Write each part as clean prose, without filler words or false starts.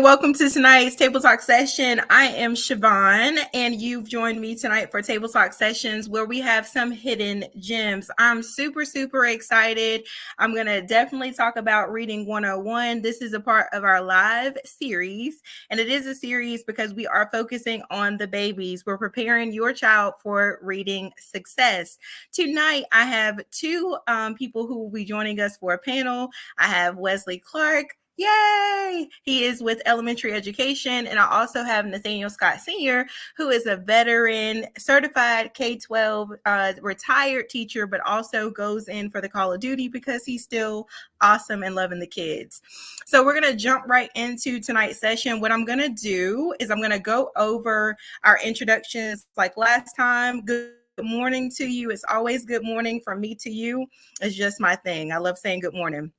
welcome to tonight's Table Talk session. I am Siobhan, and you've joined me tonight for Table Talk Sessions, where we have some hidden gems. I'm super excited. I'm going to definitely talk about Reading 101. This is a part of our live series, and it is a series because we are focusing on the babies. We're preparing your child for reading success. Tonight, I have two people who will be joining us for a panel. I have Wesley Clark. Yay! He is with elementary education. And I also have Nathaniel Scott Sr., who is a veteran, certified K-12 retired teacher, but also goes in for the Call of Duty because he's still awesome and loving the kids. So we're going to jump right into tonight's session. What I'm going to do is I'm going to go over our introductions like last time. Good morning to you. It's always good morning from me to you. It's just my thing. I love saying good morning.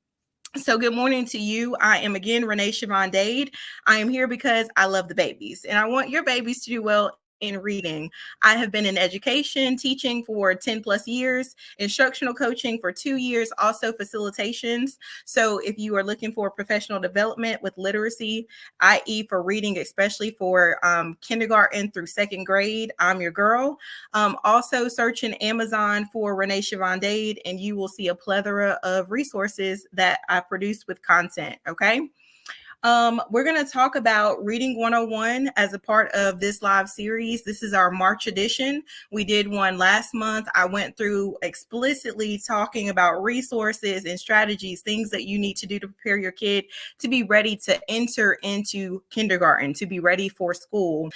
So good morning to you. I am again Renee Siobhan Dade. I am here because I love the babies and I want your babies to do well in reading. I have been in education, teaching for 10 plus years, instructional coaching for 2 years, also facilitations. So if you are looking for professional development with literacy, i.e. for reading, especially for kindergarten through second grade, I'm your girl. Also search in Amazon for Renee Siobhan Dade and you will see a plethora of resources that I produced with content, okay? We're going to talk about Reading 101 as a part of this live series. This is our March edition. We did one last month. I went through explicitly talking about resources and strategies, things that you need to do to prepare your kid to be ready to enter into kindergarten, to be ready for school.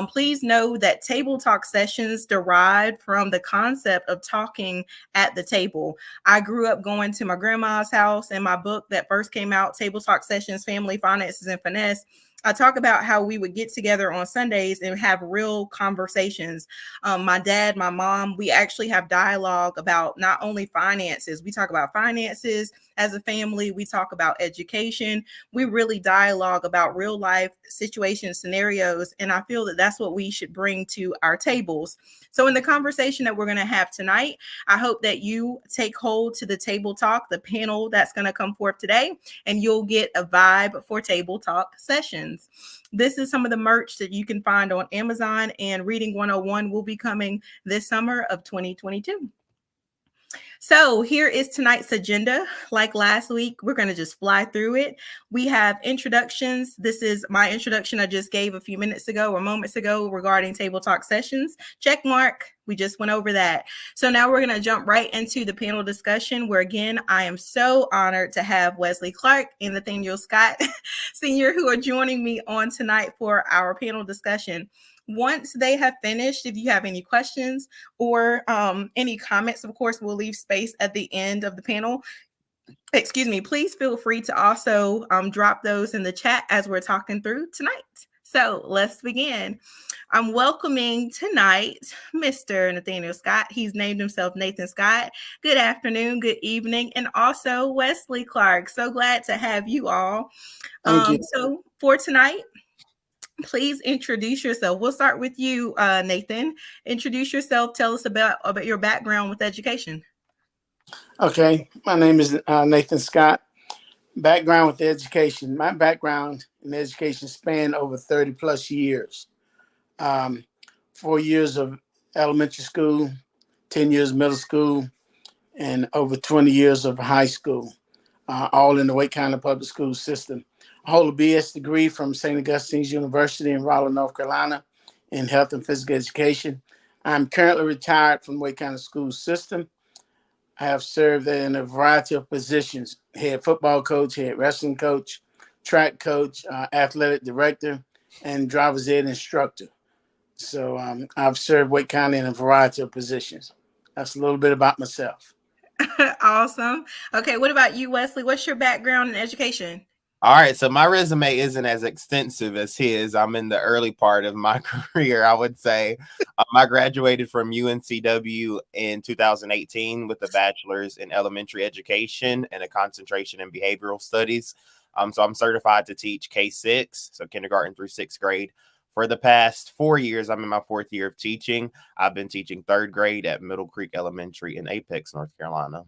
Please know that Table Talk Sessions derived from the concept of talking at the table. I grew up going to my grandma's house, and my book that first came out, Table Talk Sessions, Family Finances and Finesse, I talk about how we would get together on Sundays and have real conversations. My dad, my mom, we actually have dialogue about not only finances. We talk about finances as a family. We talk about education. We really dialogue about real life situations, scenarios. And I feel that that's what we should bring to our tables. So in the conversation that we're going to have tonight, I hope that you take hold to the table talk, the panel that's going to come forth today, and you'll get a vibe for Table Talk Sessions. This is some of the merch that you can find on Amazon, and Reading 101 will be coming this summer of 2022. So here is tonight's agenda. Like last week, we're going to just fly through it. We have introductions. This is my introduction I just gave a few minutes ago or moments ago regarding Table Talk Sessions. Check mark. We just went over that. So now we're going to jump right into the panel discussion where, again, I am so honored to have Wesley Clark and Nathaniel Scott Sr., who are joining me on tonight for our panel discussion. Once they have finished, if you have any questions or any comments, of course, we'll leave space at the end of the panel. Excuse me, please feel free to also drop those in the chat as we're talking through tonight. So let's begin. I'm welcoming tonight Mr. Nathaniel Scott. He's named himself Nathan Scott. Good afternoon, good evening, and also Wesley Clark. So glad to have you all. Thank you. So for tonight, please introduce yourself. We'll start with you, Nathan. Introduce yourself. Tell us about your background with education. Okay, my name is Nathan Scott. Background with education. My background in education spanned over 30 plus years. 4 years of elementary school, 10 years middle school, and over 20 years of high school, all in the Wake County Public School system. I hold a BS degree from St. Augustine's University in Raleigh, North Carolina, in health and physical education. I'm currently retired from Wake County School System. I have served in a variety of positions: head football coach, head wrestling coach, track coach, athletic director, and driver's ed instructor. So I've served Wake County in a variety of positions. That's a little bit about myself. Awesome. Okay, what about you, Wesley? What's your background in education? All right, so my resume isn't as extensive as his. I'm in the early part of my career, I would say. I graduated from UNCW in 2018 with a bachelor's in elementary education and a concentration in behavioral studies. So I'm certified to teach K-6, so kindergarten through sixth grade. For the past 4 years, I'm in my fourth year of teaching. I've been teaching third grade at Middle Creek Elementary in Apex, North Carolina.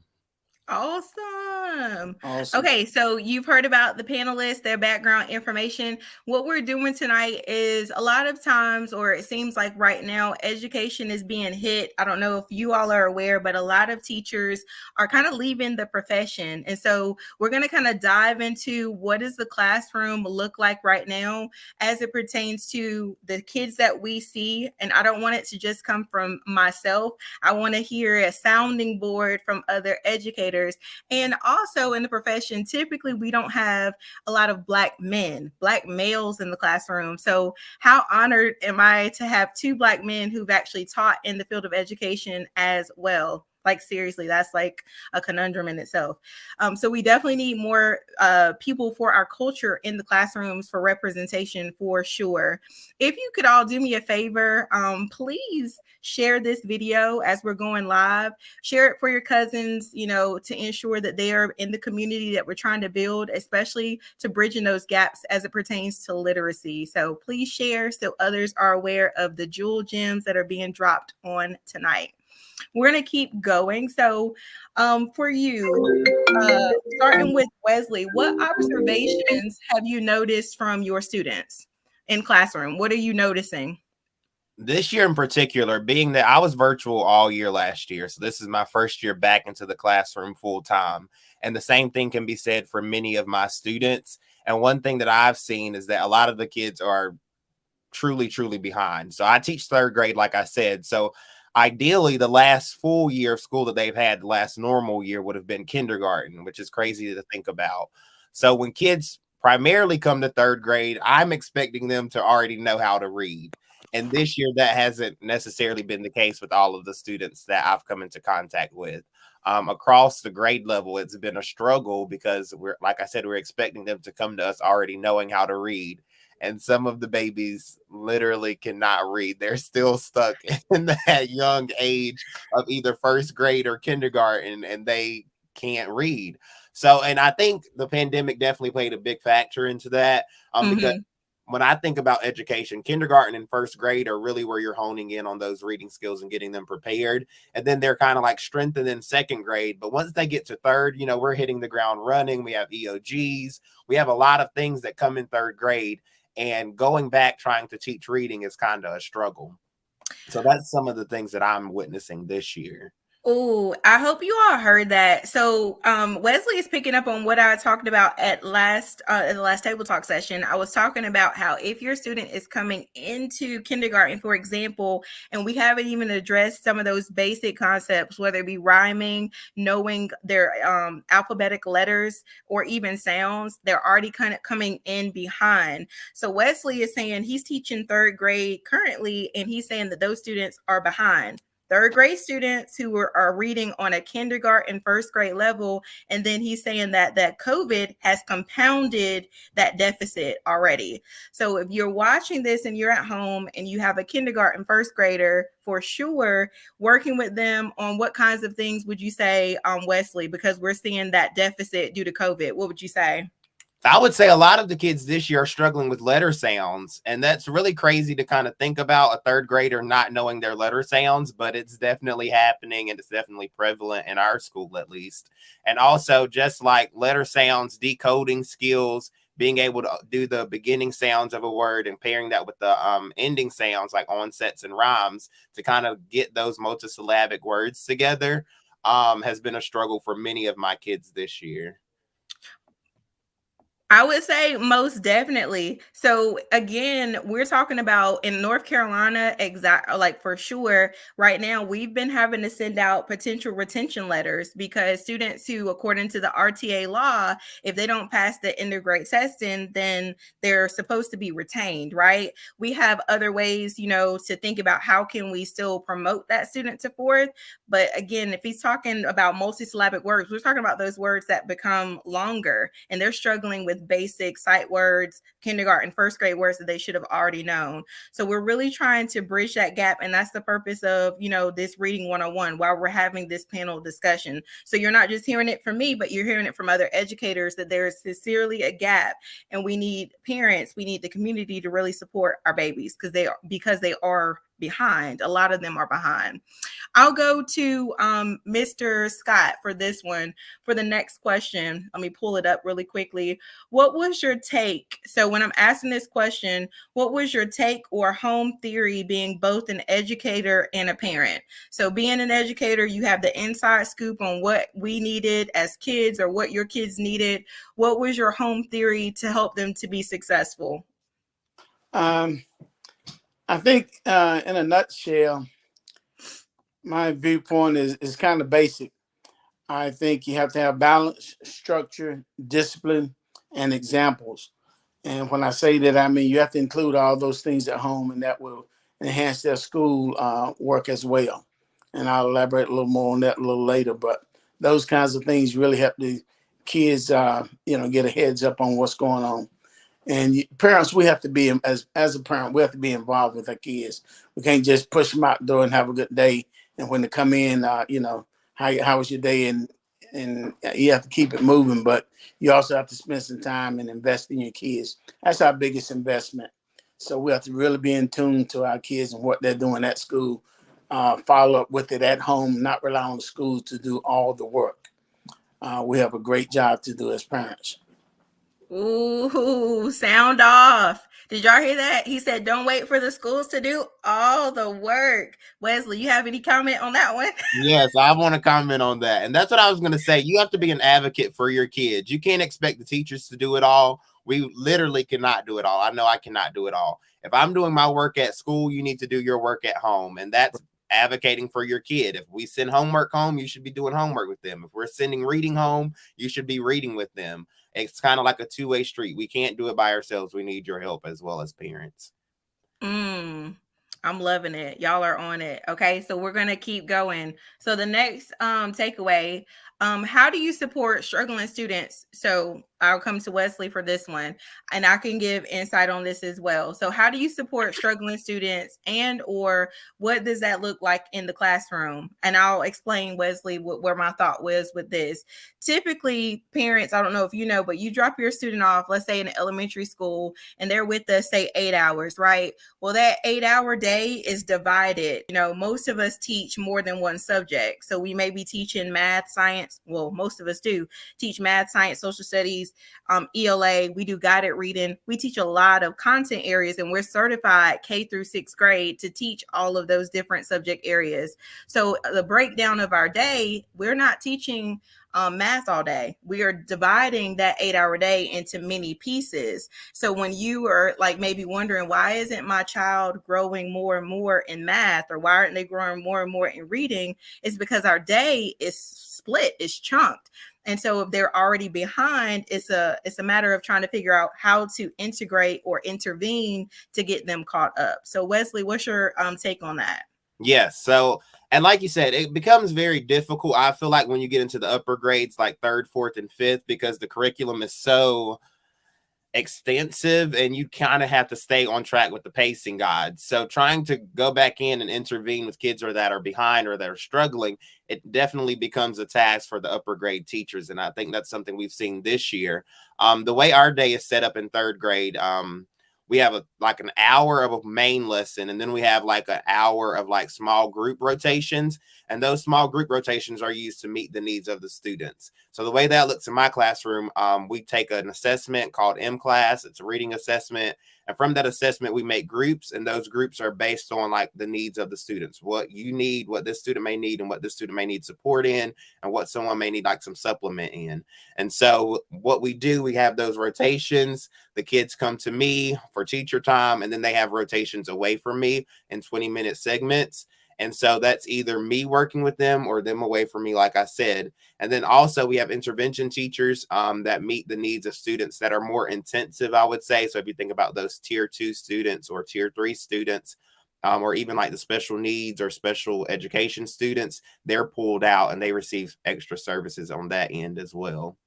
Awesome. Awesome. Okay, so you've heard about the panelists, their background information. What we're doing tonight is a lot of times, or it seems like right now, education is being hit. I don't know if you all are aware, but a lot of teachers are kind of leaving the profession. And so we're going to kind of dive into what does the classroom look like right now as it pertains to the kids that we see. And I don't want it to just come from myself. I want to hear a sounding board from other educators. And also in the profession, typically we don't have a lot of Black men, Black males in the classroom. So how honored am I to have two Black men who've actually taught in the field of education as well? Like, seriously, that's like a conundrum in itself. So we definitely need more people for our culture in the classrooms for representation for sure. If you could all do me a favor, please share this video as we're going live. Share it for your cousins, you know, to ensure that they are in the community that we're trying to build, especially to bridging those gaps as it pertains to literacy. So please share so others are aware of the jewel gems that are being dropped on tonight. We're going to keep going. So for you, starting with Wesley, what observations have you noticed from your students in classroom? What are you noticing? This year in particular, being that I was virtual all year last year, so this is my first year back into the classroom full time. And the same thing can be said for many of my students. And one thing that I've seen is that a lot of the kids are truly, truly behind. So I teach third grade, like I said. So ideally, the last full year of school that they've had, the last normal year, would have been kindergarten, which is crazy to think about. So when kids primarily come to third grade, I'm expecting them to already know how to read. And this year, that hasn't necessarily been the case with all of the students that I've come into contact with. Across the grade level, it's been a struggle because like I said, we're expecting them to come to us already knowing how to read. And some of the babies literally cannot read. They're still stuck in that young age of either first grade or kindergarten, and they can't read. So, and I think the pandemic definitely played a big factor into that, because when I think about education, kindergarten and first grade are really where you're honing in on those reading skills and getting them prepared. And then they're kind of like strengthened in second grade. But once they get to third, we're hitting the ground running. We have EOGs. We have a lot of things that come in third grade. And going back trying to teach reading is kind of a struggle. So that's some of the things that I'm witnessing this year. Oh, I hope you all heard that. So Wesley is picking up on what I talked about at the last table talk session. I was talking about how if your student is coming into kindergarten, for example, and we haven't even addressed some of those basic concepts, whether it be rhyming, knowing their alphabetic letters, or even sounds, they're already kind of coming in behind. So Wesley is saying he's teaching third grade currently, and he's saying that those students are behind. Third grade students who are reading on a kindergarten, first grade level. And then he's saying that COVID has compounded that deficit already. So if you're watching this and you're at home and you have a kindergarten, first grader, for sure, working with them on what kinds of things would you say, Wesley, because we're seeing that deficit due to COVID, what would you say? I would say a lot of the kids this year are struggling with letter sounds, and that's really crazy to kind of think about a third grader not knowing their letter sounds, but it's definitely happening, and it's definitely prevalent in our school at least. And also just like letter sounds, decoding skills, being able to do the beginning sounds of a word and pairing that with the ending sounds like onsets and rhymes to kind of get those multisyllabic words together has been a struggle for many of my kids this year. I would say most definitely. So again, we're talking about in North Carolina, like for sure, right now, we've been having to send out potential retention letters because students who, according to the RTA law, if they don't pass the end of grade testing, then they're supposed to be retained, right? We have other ways, to think about how can we still promote that student to fourth. But again, if he's talking about multisyllabic words, we're talking about those words that become longer and they're struggling with basic sight words, kindergarten, first grade words that they should have already known. So we're really trying to bridge that gap. And that's the purpose of, this reading 101 while we're having this panel discussion. So you're not just hearing it from me, but you're hearing it from other educators that there's sincerely a gap. And we need parents, we need the community to really support our babies because they are behind. A lot of them are behind. I'll go to Mr. Scott for this one. For the next question, let me pull it up really quickly. What was your take? So when I'm asking this question, what was your take or home theory being both an educator and a parent? So being an educator, you have the inside scoop on what we needed as kids or what your kids needed. What was your home theory to help them to be successful? I think, in a nutshell, my viewpoint is kind of basic. I think you have to have balance, structure, discipline, and examples. And when I say that, I mean you have to include all those things at home, and that will enhance their school work as well. And I'll elaborate a little more on that a little later. But those kinds of things really help the kids, get a heads up on what's going on. And parents, we have to be, as a parent, we have to be involved with our kids. We can't just push them out the door and have a good day. And when they come in, how was your day? And you have to keep it moving, but you also have to spend some time and invest in your kids. That's our biggest investment. So we have to really be in tune to our kids and what they're doing at school. Follow up with it at home, not rely on the school to do all the work. We have a great job to do as parents. Ooh, sound off. Did y'all hear that? He said, don't wait for the schools to do all the work. Wesley, you have any comment on that one? Yes, I want to comment on that. And that's what I was going to say. You have to be an advocate for your kids. You can't expect the teachers to do it all. We literally cannot do it all. I know I cannot do it all. If I'm doing my work at school, you need to do your work at home. And that's advocating for your kid. If we send homework home, you should be doing homework with them. If we're sending reading home, you should be reading with them. It's kind of like a two-way street. We can't do it by ourselves. We need your help as well as parents. I'm loving it. Y'all are on it. Okay, so we're gonna keep going. So the next takeaway, how do you support struggling students? So I'll come to Wesley for this one, and I can give insight on this as well. So how do you support struggling students, and or what does that look like in the classroom? And I'll explain, Wesley, where my thought was with this. Typically, parents, I don't know if you know, but you drop your student off, let's say in elementary school, and they're with us, say 8 hours, right? Well, that 8-hour day is divided. Most of us teach more than one subject. So we may be teaching math, science. Well, most of us do teach math, science, social studies, ELA. We do guided reading. We teach a lot of content areas, and we're certified K through 6th grade to teach all of those different subject areas. So the breakdown of our day, we're not teaching math all day. We are dividing that 8-hour day into many pieces. So when you are like maybe wondering, why isn't my child growing more and more in math, or why aren't they growing more and more in reading? It's because our day is split, it's chunked. And so if they're already behind, it's a matter of trying to figure out how to integrate or intervene to get them caught up. So Wesley, what's your take on that? Yes. So, and like you said, it becomes very difficult. I feel like when you get into the upper grades, like 3rd, 4th, and 5th, because the curriculum is so extensive and you kind of have to stay on track with the pacing guides. So trying to go back in and intervene with kids that are behind or that are struggling, it definitely becomes a task for the upper grade teachers. And I think that's something we've seen this year. The way our day is set up in 3rd grade, we have an hour of a main lesson, and then we have like an hour of like small group rotations. And those small group rotations are used to meet the needs of the students. So the way that looks in my classroom, we take an assessment called M-Class. It's a reading assessment. And from that assessment, we make groups, and those groups are based on like the needs of the students, what you need, what this student may need, and what this student may need support in, and what someone may need like some supplement in. And so what we do, we have those rotations. The kids come to me for teacher time, and then they have rotations away from me in 20-minute segments. And so that's either me working with them or them away from me, like I said. And then also we have intervention teachers that meet the needs of students that are more intensive, I would say. So if you think about those tier 2 students or tier 3 students, or even like the special needs or special education students, they're pulled out and they receive extra services on that end as well.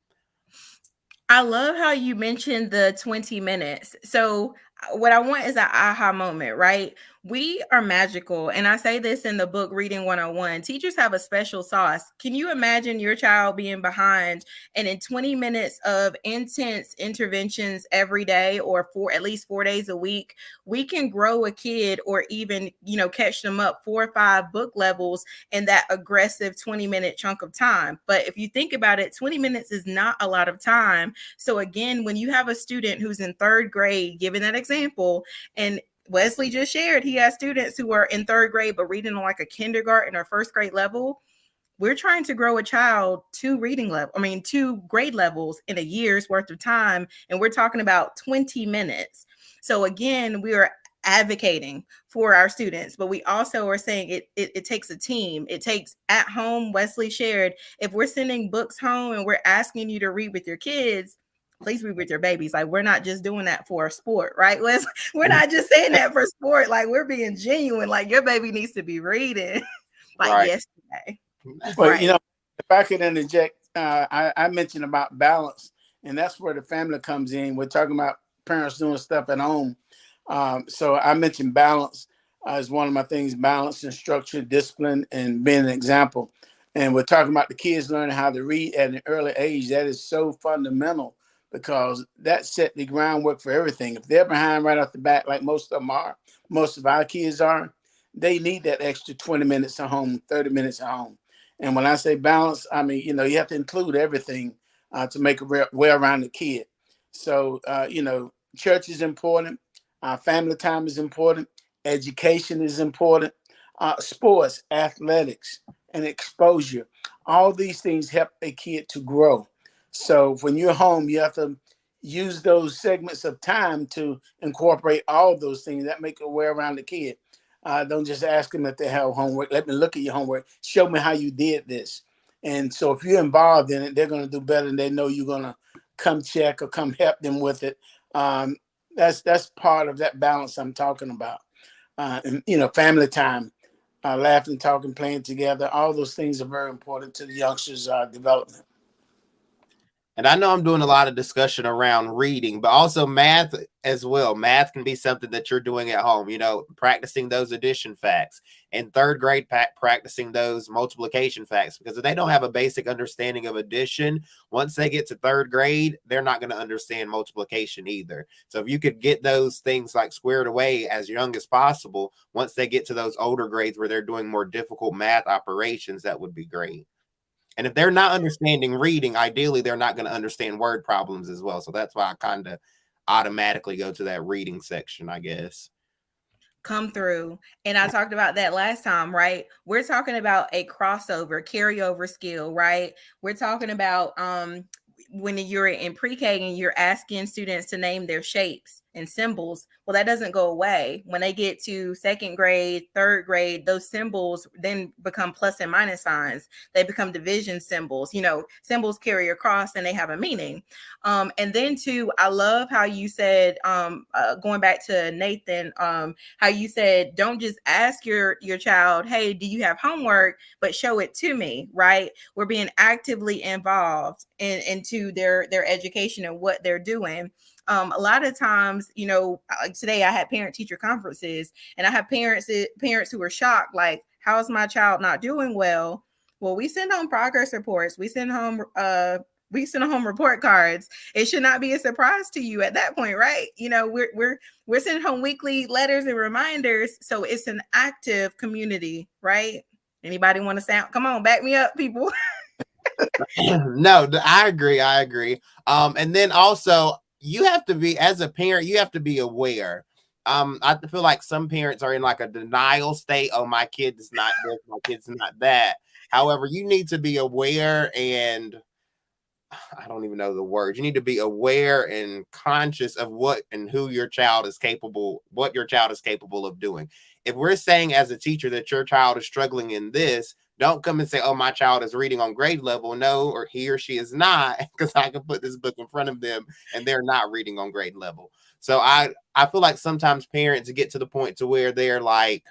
I love how you mentioned the 20 minutes. So what I want is an aha moment, right? We are magical. And I say this in the book, Reading 101. Teachers have a special sauce. Can you imagine your child being behind and in 20 minutes of intense interventions every day or for at least 4 days a week, we can grow a kid or even, catch them up 4 or 5 book levels in that aggressive 20-minute chunk of time. But if you think about it, 20 minutes is not a lot of time. So again, when you have a student who's in 3rd grade, given that example, and Wesley just shared he has students who are in 3rd grade but reading on like a kindergarten or 1st grade level. We're trying to grow a child 2 grade levels in a year's worth of time, and we're talking about 20 minutes. So again, we are advocating for our students, but we also are saying it takes a team. It takes at home. Wesley shared, if we're sending books home and we're asking you to read with your kids, please read with your babies. Like, we're not just doing that for a sport, right? We're not just saying that for sport. Like, we're being genuine. Like, your baby needs to be reading like yesterday. Well, if I could interject, I mentioned about balance, and that's where the family comes in. We're talking about parents doing stuff at home. So I mentioned balance as one of my things, balance and structure, discipline, and being an example. And we're talking about the kids learning how to read at an early age. That is so fundamental because that set the groundwork for everything. If they're behind right off the bat, like most of them are, most of our kids are, they need that extra 20 minutes at home, 30 minutes at home. And when I say balance, I mean, you have to include everything to make a well-rounded kid. So, church is important. Family time is important. Education is important. Sports, athletics, and exposure. All these things help a kid to grow. So when you're home, you have to use those segments of time to incorporate all of those things that make a well-rounded kid. Don't just ask them if they have homework. Let me look at your homework. Show me how you did this. And so if you're involved in it, they're going to do better, and they know you're going to come check or come help them with it. That's part of that balance I'm talking about. And family time, laughing, talking, playing together. All those things are very important to the youngsters' development. And I know I'm doing a lot of discussion around reading, but also math as well. Math can be something that you're doing at home, practicing those addition facts. In 3rd grade, practicing those multiplication facts, because if they don't have a basic understanding of addition, once they get to 3rd grade, they're not going to understand multiplication either. So if you could get those things like squared away as young as possible, once they get to those older grades where they're doing more difficult math operations, that would be great. And if they're not understanding reading, ideally, they're not going to understand word problems as well. So that's why I kind of automatically go to that reading section, I guess. Come through. And I talked about that last time, right? We're talking about a crossover, carryover skill, right? We're talking about when you're in pre-K and you're asking students to name their shapes and symbols. Well, that doesn't go away. When they get to 2nd grade, 3rd grade, those symbols then become plus and minus signs. They become division symbols. Symbols carry across and they have a meaning. And then too, I love how you said, going back to Nathan, how you said, don't just ask your child, hey, do you have homework, but show it to me, right? We're being actively involved into their education and what they're doing. A lot of times, like today I had parent-teacher conferences, and I have parents who are shocked, like, how is my child not doing well? Well, we send home progress reports. We send home report cards. It should not be a surprise to you at that point, right? We're sending home weekly letters and reminders. So it's an active community, right? Anybody want to sound? Come on, back me up, people. No, I agree. And then also, you have to be, as a parent, you have to be aware. I feel like some parents are in like a denial state. Oh, my kid is not this, my kid's not that. However, you need to be aware, and I don't even know the word. You need to be aware and conscious of what and who your child is capable, what your child is capable of doing. If we're saying as a teacher that your child is struggling in this, don't come and say, oh, my child is reading on grade level. No, or he or she is not, because I can put this book in front of them and they're not reading on grade level. So I feel like sometimes parents get to the point to where they're like,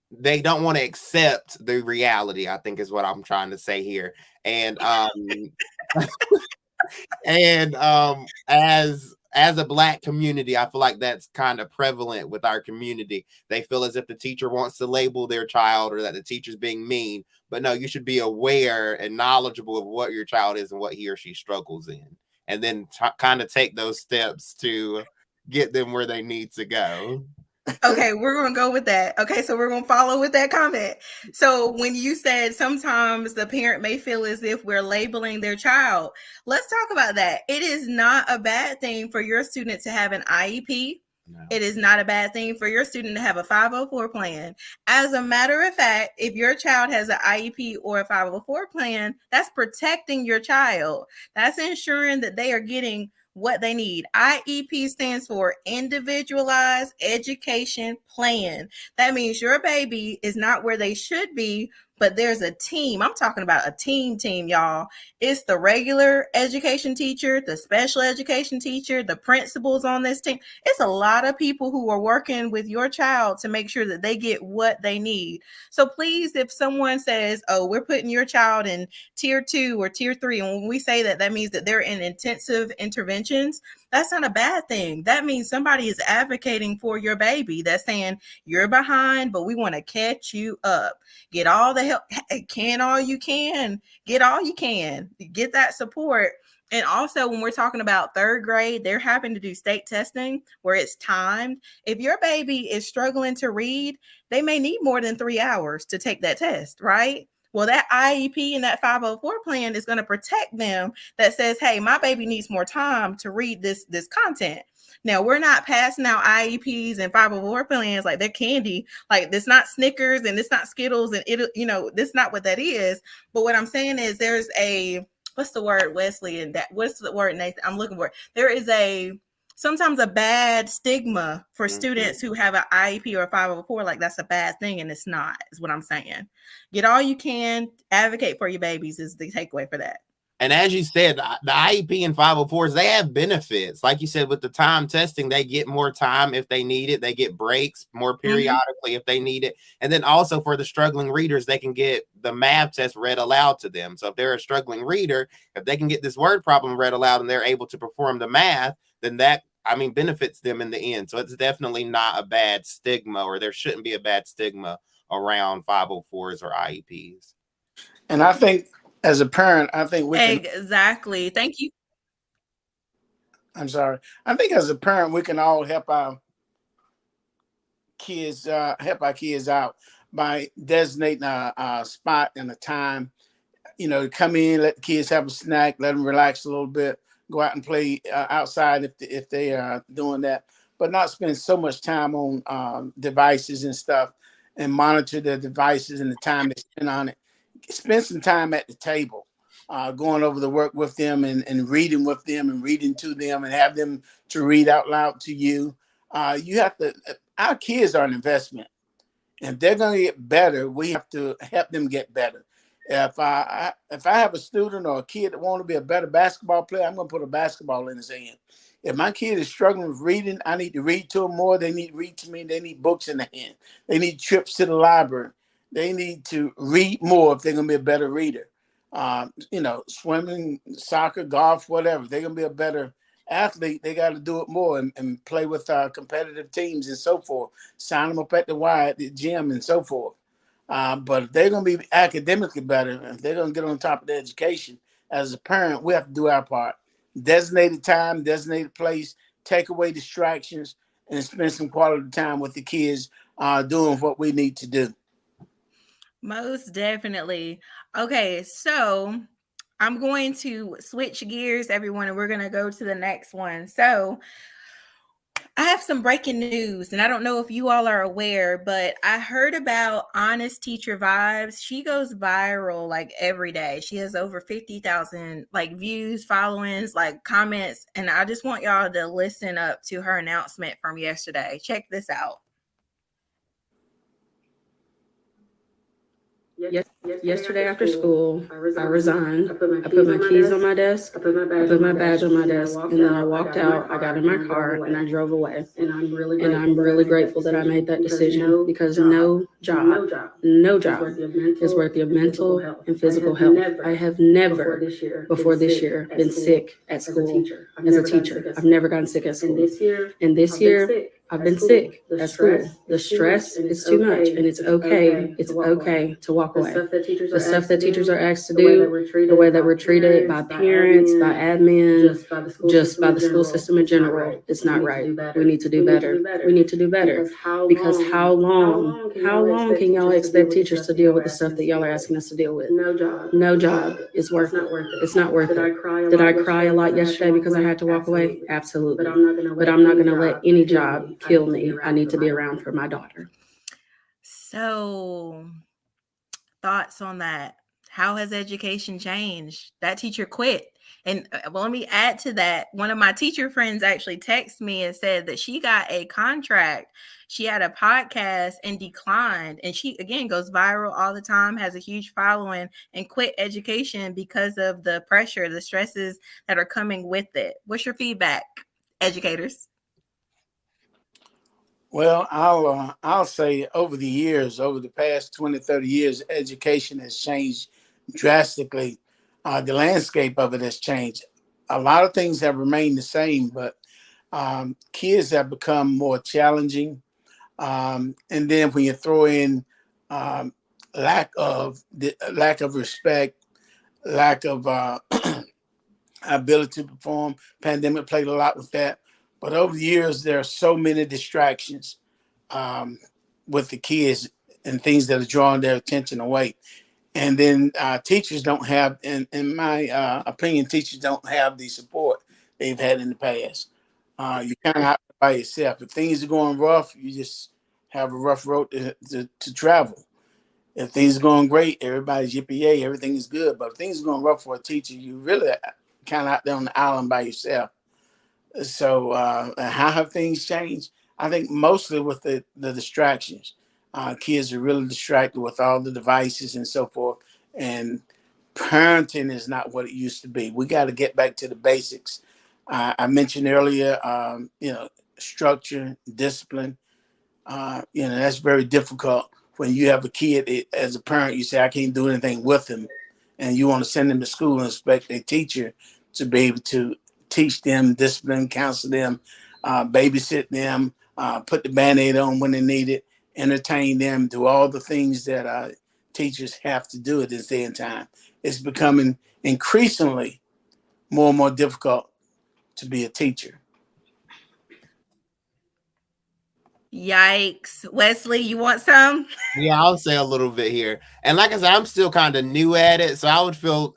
they don't want to accept the reality, I think is what I'm trying to say here. And as as a Black community, I feel like that's kind of prevalent with our community. They feel as if the teacher wants to label their child or that the teacher's being mean. But no, you should be aware and knowledgeable of what your child is and what he or she struggles in. And then kind of take those steps to get them where they need to go. Okay, we're going to go with that. Okay, so we're going to follow with that comment. So when you said sometimes the parent may feel as if we're labeling their child, let's talk about that. It is not a bad thing for your student to have an IEP. No. It is not a bad thing for your student to have a 504 plan. As a matter of fact, if your child has an IEP or a 504 plan, that's protecting your child. That's ensuring that they are getting what they need. IEP stands for Individualized Education Plan. That means your baby is not where they should be, but there's a team. I'm talking about a team, y'all. It's the regular education teacher, the special education teacher, the principals on this team. It's a lot of people who are working with your child to make sure that they get what they need. So please, if someone says, oh, we're putting your child in tier 2 or tier 3, and when we say that, that means that they're in intensive interventions, that's not a bad thing. That means somebody is advocating for your baby. That's saying you're behind, but we want to catch you up. Get all the help. All you can. Get all you can. Get that support. And also, when we're talking about 3rd grade, they're having to do state testing where it's timed. If your baby is struggling to read, they may need more than 3 hours to take that test, right? Well, that IEP and that 504 plan is going to protect them that says, hey, my baby needs more time to read this content. Now, we're not passing out IEPs and 504 plans like they're candy. Like, it's not Snickers and it's not Skittles and that's not what that is. But what I'm saying is there's a, what's the word, Wesley? And that, what's the word, Nathan? I'm looking for it. There is sometimes a bad stigma for students who have an IEP or a 504, like that's a bad thing, and it's not, is what I'm saying. Get all you can, advocate for your babies is the takeaway for that. And as you said, the IEP and 504s, they have benefits. Like you said, with the time testing, they get more time if they need it. They get breaks more periodically if they need it. And then also for the struggling readers, they can get the math test read aloud to them. So if they're a struggling reader, if they can get this word problem read aloud and they're able to perform the math, then that, benefits them in the end. So it's definitely not a bad stigma, or there shouldn't be a bad stigma around 504s or IEPs. And I think, as a parent, I think we can. Exactly. Thank you. I'm sorry. I think as a parent, we can all help our kids out by designating a spot and a time, to come in, let the kids have a snack, let them relax a little bit, go out and play outside if they are doing that, but not spend so much time on devices and stuff, and monitor the devices and the time they spend on it. Spend some time at the table, going over the work with them and reading with them and reading to them and have them to read out loud to you. You have to, our kids are an investment. If they're going to get better, we have to help them get better. If I have a student or a kid that wants to be a better basketball player, I'm going to put a basketball in his hand. If my kid is struggling with reading, I need to read to them more. They need to read to me. They need books in the hand. They need trips to the library. They need to read more if they're going to be a better reader. Swimming, soccer, golf, whatever. If they're going to be a better athlete, they got to do it more and play with competitive teams and so forth. Sign them up at the gym and so forth. But if they're going to be academically better, if they're going to get on top of their education, as a parent, we have to do our part. Designated time, designated place, take away distractions, and spend some quality time with the kids doing what we need to do. Most definitely. Okay, so I'm going to switch gears, everyone, and we're going to go to the next one. So I have some breaking news, and I don't know if you all are aware, but I heard about Honest Teacher Vibes. She goes viral like every day. She has over 50,000 views, followings, comments, and I just want y'all to listen up to her announcement from yesterday. Check this out. Yesterday after school, I resigned. I put my keys on my desk. I put my badge on my desk, and then I walked out. I got in my car and I drove away. And I'm really grateful that I made that decision, because no job is worth your mental and physical health. I have never before this year been sick at school as a teacher. I've never gotten sick at school. And this year, I've been sick at school. The stress is too much, and it's okay. It's okay to walk away. The stuff that teachers are asked to do, the way that we're treated by parents, by admin, just by the school system in general, it's not right. We need to do better. We need to do better. Because how long can y'all expect teachers to deal with the stuff that y'all are asking us to deal with? No job is worth it. It's not worth it. Did I cry a lot yesterday because I had to walk away? Absolutely. But I'm not going to let any job kill me. I need to be around for my daughter. So, thoughts on that? How has education changed? That teacher quit. And well, let me add to that. One of my teacher friends actually texted me and said that she got a contract. She had a podcast and declined. And she, again, goes viral all the time, has a huge following, and quit education because of the pressure, the stresses that are coming with it. What's your feedback, educators? Well, I'll say over the years, over the past 20, 30 years, education has changed drastically. The landscape of it has changed. A lot of things have remained the same, but kids have become more challenging. And then when you throw in um, lack of respect, lack of ability to perform, pandemic played a lot with that. But over the years, there are so many distractions um, with the kids and things that are drawing their attention away. And then teachers don't have, in my opinion, teachers don't have the support they've had in the past. You kind of out by yourself. If things are going rough, you just have a rough road to travel. If things are going great, everybody's yippee yay, everything is good. But if things are going rough for a teacher, you really kind of out there on the island by yourself. So how have things changed? I think mostly with the distractions. Kids are really distracted with all the devices and so forth. And parenting is not what it used to be. We got to get back to the basics. I mentioned earlier, structure, discipline. That's very difficult when you have a kid. As a parent, you say, I can't do anything with him. And you want to send them to school and expect a teacher to be able to teach them, discipline, counsel them, babysit them, put the Band-Aid on when they need it, entertain them, do all the things that teachers have to do at this day and time. It's becoming increasingly more and more difficult to be a teacher. Yikes. Wesley, you want some? Yeah, I'll say a little bit here. And like I said, I'm still kind of new at it. So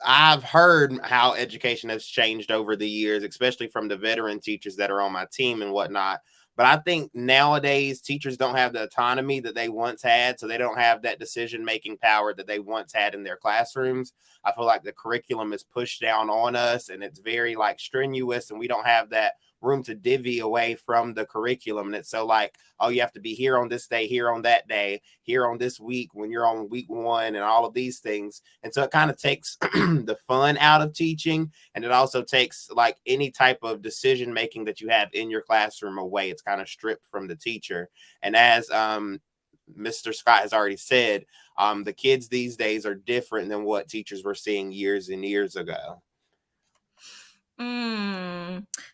I've heard how education has changed over the years, especially from the veteran teachers that are on my team and whatnot. But I think nowadays teachers don't have the autonomy that they once had. So they don't have that decision-making power that they once had in their classrooms. I feel like the curriculum is pushed down on us and it's very like strenuous, and we don't have that room to divvy away from the curriculum. And it's so like, oh, you have to be here on this day, here on that day, here on this week when you're on week one, and all of these things. And so it kind of takes the fun out of teaching. And it also takes like any type of decision making that you have in your classroom away. It's kind of stripped from the teacher. And as Mr. Scott has already said, the kids these days are different than what teachers were seeing years and years ago.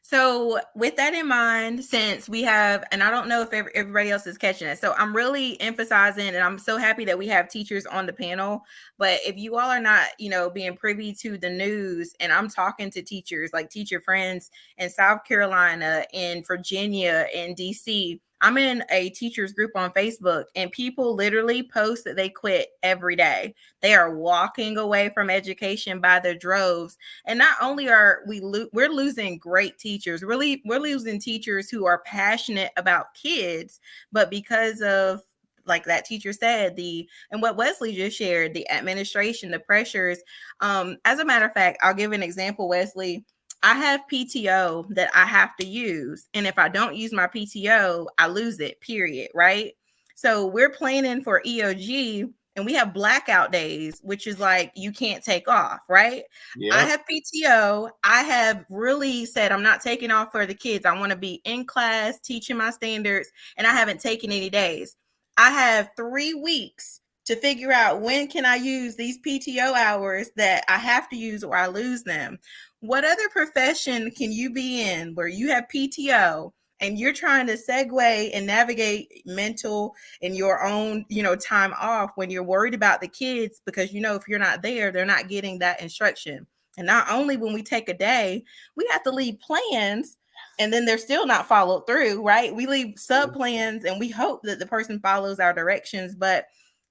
So with that in mind, since we have, and I don't know if everybody else is catching it, so I'm really emphasizing, and I'm so happy that we have teachers on the panel, but if you all are not, being privy to the news, and I'm talking to teachers, like teacher friends in South Carolina, in Virginia, in DC, I'm in a teachers group on Facebook, and people literally post that they quit every day. They are walking away from education by the droves. And not only are we're losing great teachers, really, we're losing teachers who are passionate about kids, but because of, like that teacher said, and what Wesley just shared, the administration, the pressures. As a matter of fact, I'll give an example, Wesley. I have PTO that I have to use. And if I don't use my PTO, I lose it, period. Right. So we're planning for EOG and we have blackout days, which is like you can't take off, right? Yeah. I have PTO. I have really said I'm not taking off for the kids. I want to be in class teaching my standards, and I haven't taken any days. I have 3 weeks to figure out when can I use these PTO hours that I have to use or I lose them. What other profession can you be in where you have PTO and you're trying to segue and navigate mental and your own, time off when you're worried about the kids, because if you're not there, they're not getting that instruction. And not only when we take a day, we have to leave plans and then they're still not followed through, right? We leave sub plans and we hope that the person follows our directions. But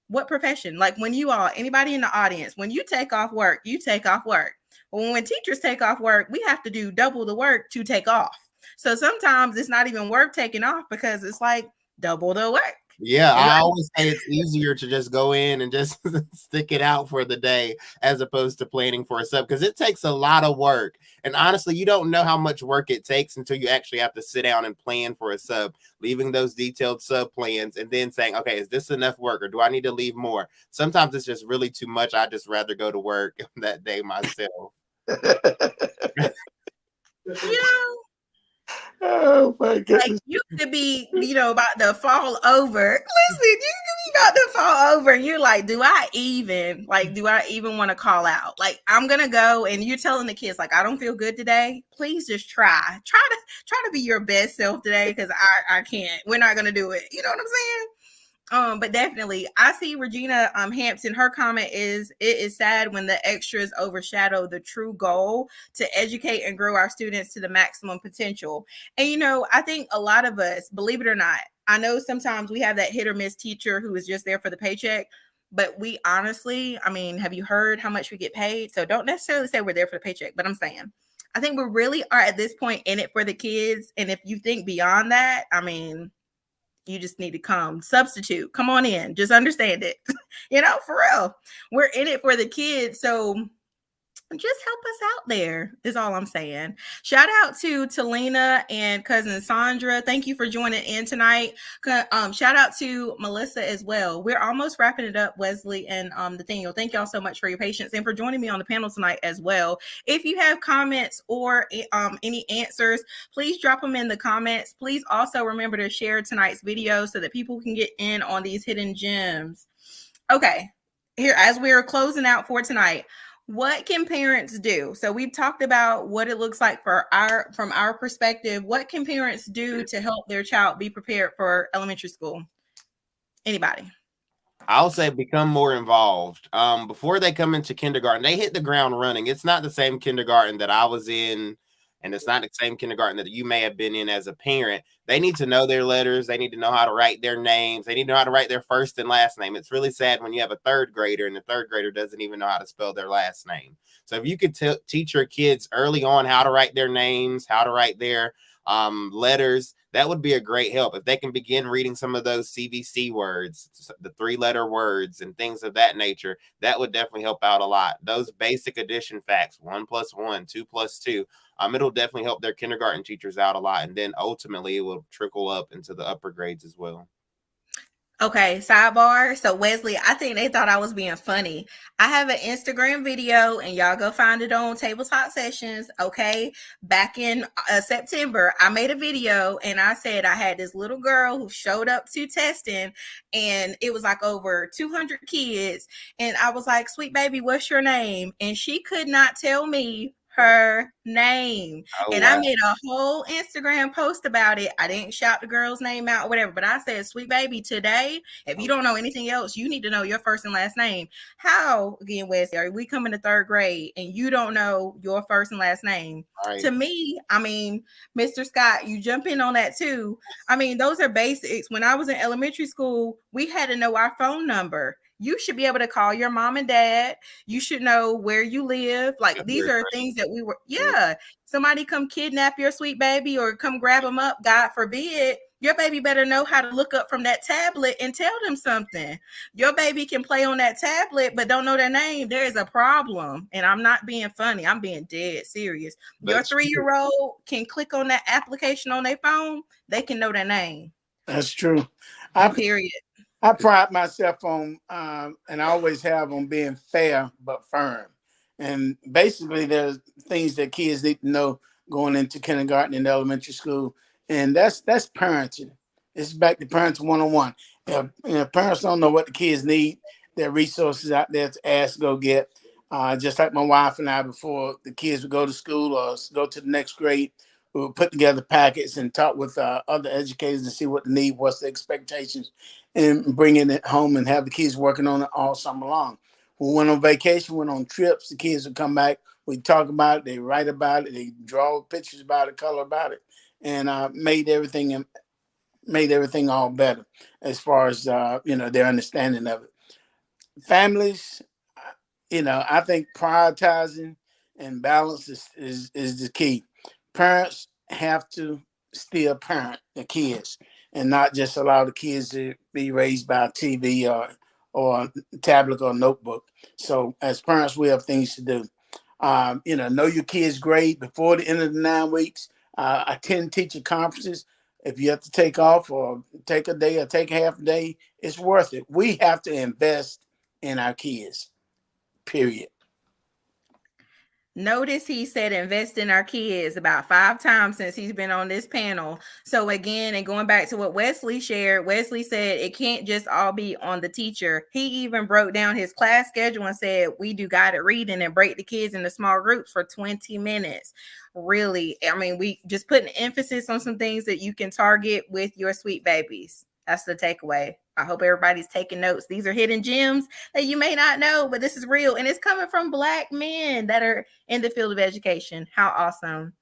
what profession? Like when anybody in the audience, when you take off work, you take off work. Well, when teachers take off work, we have to do double the work to take off. So sometimes it's not even worth taking off because it's like double the work. Yeah, I always say it's easier to just go in and just stick it out for the day as opposed to planning for a sub, because it takes a lot of work. And honestly, you don't know how much work it takes until you actually have to sit down and plan for a sub, leaving those detailed sub plans and then saying, okay, is this enough work or do I need to leave more? Sometimes it's just really too much. I just rather go to work that day myself. Oh my goodness. Like you could be, about to fall over. Listen, you could be about to fall over and you're like, do I even want to call out? Like, I'm going to go, and you're telling the kids, like, I don't feel good today. Please just try to be your best self today. Cause I can't, we're not going to do it. You know what I'm saying? But definitely, I see Regina Hampton. Her comment is, it is sad when the extras overshadow the true goal to educate and grow our students to the maximum potential. And I think a lot of us, believe it or not, I know sometimes we have that hit or miss teacher who is just there for the paycheck. But we honestly, have you heard how much we get paid? So don't necessarily say we're there for the paycheck, but I'm saying, I think we really are at this point in it for the kids. And if you think beyond that, you just need to come on in, just understand it. For real, we're in it for the kids. So just help us out there is all I'm saying. Shout out to Talina and cousin Sandra. Thank you for joining in tonight. Shout out to Melissa as well. We're almost wrapping it up, Wesley and Nathaniel. Thank y'all so much for your patience and for joining me on the panel tonight as well. If you have comments or any answers, please drop them in the comments. Please also remember to share tonight's video so that people can get in on these hidden gems. Okay, here, as we are closing out for tonight, what can parents do? So we've talked about what it looks like from our perspective. What can parents do to help their child be prepared for elementary school? Anybody? I'll say become more involved. Before they come into kindergarten, they hit the ground running. It's not the same kindergarten that I was in, and it's not the same kindergarten that you may have been in as a parent. They need to know their letters. They need to know how to write their names. They need to know how to write their first and last name. It's really sad when you have a third grader and the third grader doesn't even know how to spell their last name. So if you could teach your kids early on how to write their names, how to write their letters, that would be a great help. If they can begin reading some of those CVC words, the 3-letter words and things of that nature, that would definitely help out a lot. Those basic addition facts, 1 + 1, 2 + 2, it'll definitely help their kindergarten teachers out a lot. And then ultimately it will trickle up into the upper grades as well. Okay, sidebar. So Wesley, I think they thought I was being funny. I have an Instagram video and y'all go find it on TableTalkSessions. Okay, back in September, I made a video and I said I had this little girl who showed up to testing and it was like over 200 kids. And I was like, sweet baby, what's your name? And she could not tell me her name. And wow. I made a whole Instagram post about it. I didn't shout the girl's name out or whatever, but I said, sweet baby, today, if you don't know anything else, you need to know your first and last name. How, again, Wesley, are we coming to 3rd grade and you don't know your first and last name? Right. To me, Mr. Scott, you jump in on that too. Those are basics. When I was in elementary school, we had to know our phone number. You should be able to call your mom and dad. You should know where you live. Like, these are things that we were, somebody come kidnap your sweet baby or come grab them up, God forbid. Your baby better know how to look up from that tablet and tell them something. Your baby can play on that tablet, but don't know their name. There is a problem. And I'm not being funny. I'm being dead serious. Your 3-year-old can click on that application on their phone. They can know their name. That's true. Period. I pride myself on, and I always have, on being fair but firm. And basically, there's things that kids need to know going into kindergarten and elementary school, and that's parenting. It's back to parenting 101. If parents don't know what the kids need, there are resources out there to ask, go get. Just like my wife and I, before the kids would go to school or go to the next grade, we would put together packets and talk with other educators and see what the need, what's the expectations, and bringing it home and have the kids working on it all summer long. We went on vacation, went on trips. The kids would come back. We talk about it. They write about it. They draw pictures about it, color about it, and made everything all better as far as their understanding of it. Families, I think prioritizing and balance is the key. Parents have to still parent the kids and not just allow the kids to be raised by TV or tablet or notebook. So as parents, we have things to do. Know your kids' grade before the end of the 9 weeks. Attend teacher conferences. If you have to take off or take a day or take half a day, it's worth it. We have to invest in our kids, period. Notice he said invest in our kids about 5 times since he's been on this panel. So again, and going back to what Wesley shared, Wesley said it can't just all be on the teacher. He even broke down his class schedule and said we do guided reading and break the kids into small groups for 20 minutes. Really, I mean, we just putting emphasis on some things that you can target with your sweet babies. That's the takeaway. I hope everybody's taking notes. These are hidden gems that you may not know, but this is real. And it's coming from Black men that are in the field of education. How awesome.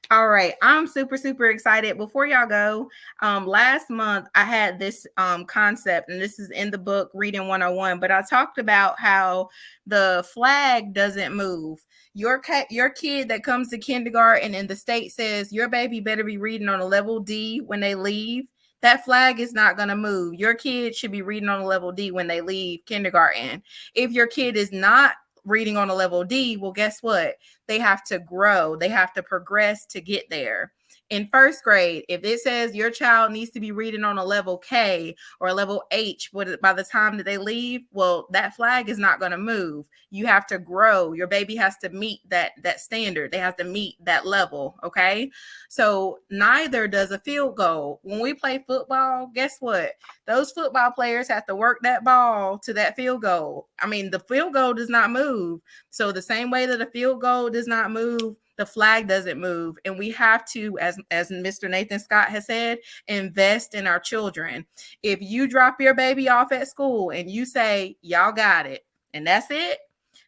All right. I'm super, super excited. Before y'all go, last month I had this concept, and this is in the book Reading 101, but I talked about how the flag doesn't move. Your kid that comes to kindergarten and the state says your baby better be reading on a level D when they leave, that flag is not going to move. Your kid should be reading on a level D when they leave kindergarten. If your kid is not reading on a level D, well, guess what? They have to grow. They have to progress to get there. In first grade, if it says your child needs to be reading on a level K or a level H by the time that they leave, well, that flag is not going to move. You have to grow. Your baby has to meet that standard. They have to meet that level, okay? So neither does a field goal. When we play football, guess what? Those football players have to work that ball to that field goal. I mean, the field goal does not move. So the same way that a field goal does not move, the flag doesn't move. And we have to, as Mr. Nathan Scott has said, invest in our children. If you drop your baby off at school and you say, y'all got it, and that's it,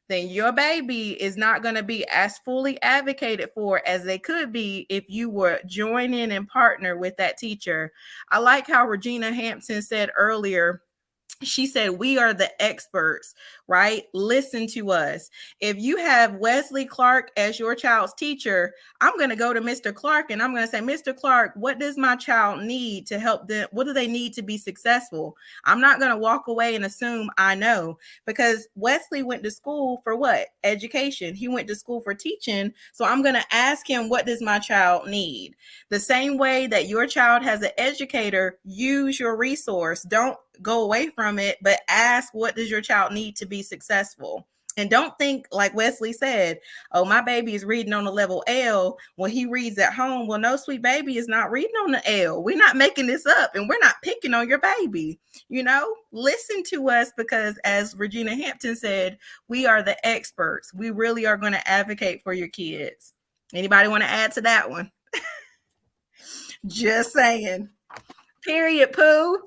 then your baby is not going to be as fully advocated for as they could be if you were join in and partner with that teacher. I like how Regina Hampton said earlier, she said, we are the experts, right? Listen to us. If you have Wesley Clark as your child's teacher, I'm going to go to Mr. Clark and I'm going to say, Mr. Clark, what does my child need to help them? What do they need to be successful? I'm not going to walk away and assume I know, because Wesley went to school for what? Education. He went to school for teaching. So I'm going to ask him, what does my child need? The same way that your child has an educator, use your resource. Don't go away from it, but ask, what does your child need to be successful? And don't think, like Wesley said, oh, my baby is reading on a level L when he reads at home. Well, no, sweet baby is not reading on the L. We're not making this up, and we're not picking on your baby. Listen to us, because as Regina Hampton said, we are the experts. We really are going to advocate for your kids. Anybody want to add to that one? Just saying. Period, Pooh.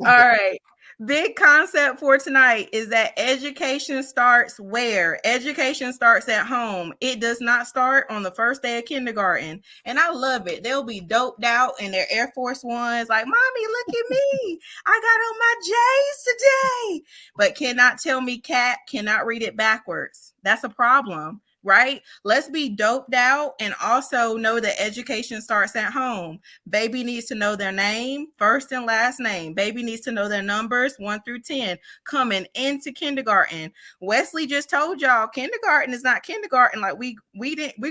All right. Big concept for tonight is that education starts where? Education starts at home. It does not start on the first day of kindergarten. And I love it. They'll be doped out in their Air Force Ones, like, Mommy, look at me. I got on my J's today. But cannot tell me cat, cannot read it backwards. That's a problem. right? Let's be doped out and also know that education starts at home. Baby needs to know their name, first and last name. Baby needs to know their numbers 1 through 10 coming into kindergarten. Wesley just told y'all kindergarten is not kindergarten like we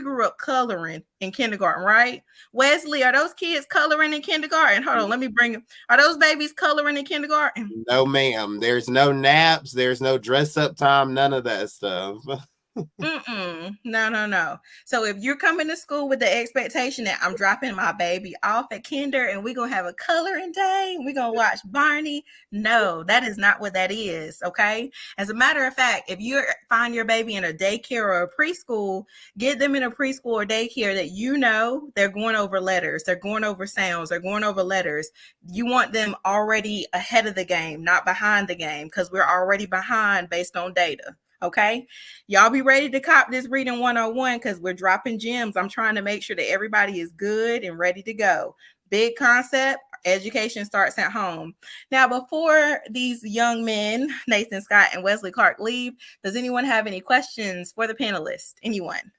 grew up coloring in kindergarten, right? Wesley, are those kids coloring in kindergarten? Hold on, let me bring them. Are those babies coloring in kindergarten? No, ma'am. There's no naps. There's no dress up time. None of that stuff. No. So if you're coming to school with the expectation that I'm dropping my baby off at kinder and we're going to have a coloring day and we're going to watch Barney, no, that is not what that is, okay? As a matter of fact, if you find your baby in a daycare or a preschool, get them in a preschool or daycare that you know they're going over letters, they're going over sounds, they're going over letters. You want them already ahead of the game, not behind the game, because we're already behind based on data. Okay, y'all be ready to cop this reading 101 because we're dropping gems. I'm trying to make sure that everybody is good and ready to go. Big concept, education starts at home. Now, before these young men, Nathan Scott and Wesley Clark, leave, does anyone have any questions for the panelists? Anyone?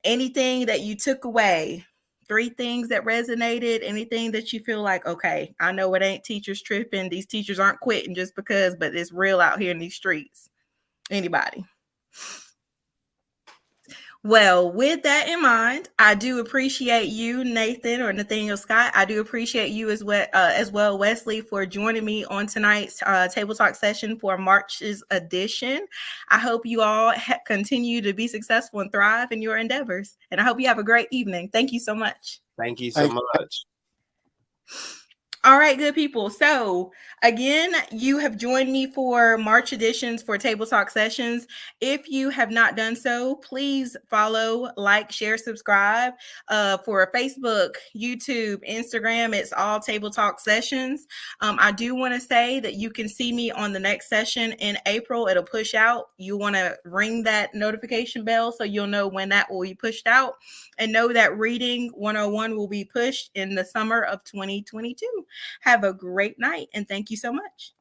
Anything that you took away? 3 things that resonated, anything that you feel like, okay, I know it ain't teachers tripping. These teachers aren't quitting just because, but it's real out here in these streets. Anybody? Well, with that in mind, I do appreciate you, Nathan or Nathaniel Scott. I do appreciate you as well, Wesley, for joining me on tonight's Table Talk session for March's edition. I hope you all continue to be successful and thrive in your endeavors. And I hope you have a great evening. Thank you so much. Thank you so much. All right, good people. So again, you have joined me for March editions for Table Talk Sessions. If you have not done so, please follow, like, share, subscribe for Facebook, YouTube, Instagram. It's all Table Talk Sessions. I do want to say that you can see me on the next session in April. It'll push out. You want to ring that notification bell so you'll know when that will be pushed out. And know that Reading 101 will be pushed in the summer of 2022. Have a great night and thank you so much.